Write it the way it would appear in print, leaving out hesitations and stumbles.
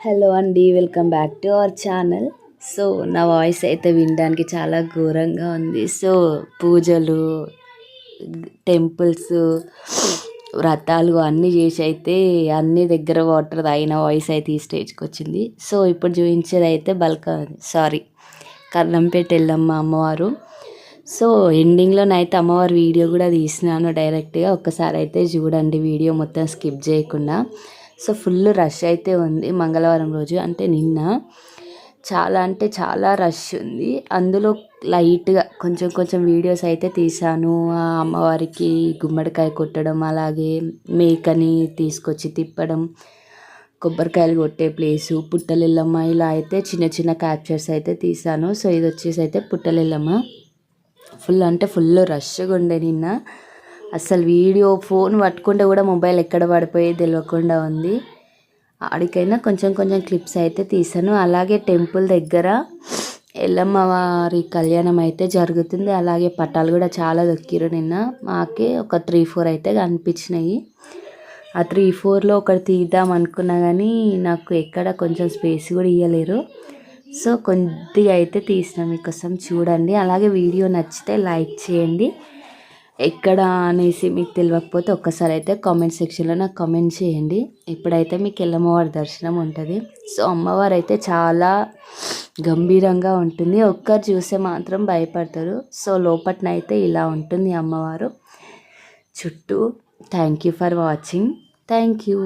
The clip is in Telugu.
హలో అండి, welcome back to our channel. So నా వాయిస్ అయితే వినడానికి చాలా ఘోరంగా ఉంది. సో పూజలు, టెంపుల్స్, వ్రతాలు అన్నీ చేసి అయితే అన్ని దగ్గర వాటర్ తాగిన వాయిస్ అయితే ఈ స్టేజ్కి వచ్చింది. సో ఇప్పుడు చూపించేది అయితే కర్ణంపేట ఎల్లమ్మ అమ్మవారు. సో ఎండింగ్లోనైతే అమ్మవారి వీడియో కూడా తీసినాను డైరెక్ట్గా. ఒక్కసారి అయితే చూడండి వీడియో మొత్తం స్కిప్ చేయకుండా. సో ఫుల్ రష్ అయితే ఉంది మంగళవారం రోజు, అంటే నిన్న చాలా అంటే చాలా రష్ ఉంది. అందులో లైట్గా కొంచెం కొంచెం వీడియోస్ అయితే తీసాను. ఆ అమ్మవారికి గుమ్మడికాయ కొట్టడం, అలాగే మేకని తీసుకొచ్చి తిప్పడం, కొబ్బరికాయలు కొట్టే ప్లేసు, పుట్టలెల్లమ్మ, ఇలా అయితే చిన్న చిన్న క్యాప్చర్స్ అయితే తీసాను. సో ఇది వచ్చేసి అయితే పుట్టలెల్లమ్మ. ఫుల్ అంటే ఫుల్ రష్గా ఉండే నిన్న. అసలు వీడియో ఫోన్ పట్టుకుంటే కూడా మొబైల్ ఎక్కడ పడిపోయేది తెలియకుండా ఉంది. ఆడికైనా కొంచెం కొంచెం క్లిప్స్ అయితే తీసాను. అలాగే టెంపుల్ దగ్గర ఎల్లమ్మ వారి కళ్యాణం అయితే జరుగుతుంది. అలాగే పటాలు కూడా చాలా దొక్కిరు నిన్న. మాకే ఒక 3-4 అయితే కనిపించినాయి. ఆ 3-4లో ఒకటి తీద్దాం అనుకున్నా కానీ నాకు ఎక్కడ కొంచెం స్పేస్ కూడా ఇవ్వలేరు. సో కొద్దిగా అయితే తీసిన మీకోసం చూడండి. అలాగే వీడియో నచ్చితే లైక్ చేయండి. ఎక్కడ అనేసి మీకు తెలియకపోతే ఒక్కసారి అయితే కామెంట్ సెక్షన్లో నాకు కామెంట్ చేయండి. ఇప్పుడైతే మీకు ఎల్లమ్మవారి దర్శనం ఉంటుంది. సో అమ్మవారు అయితే చాలా గంభీరంగా ఉంటుంది. ఒక్కరు చూస్తే మాత్రం భయపడతారు. సో లోపట్నైతే ఇలా ఉంటుంది అమ్మవారు చుట్టూ. Thank you for watching. Thank you.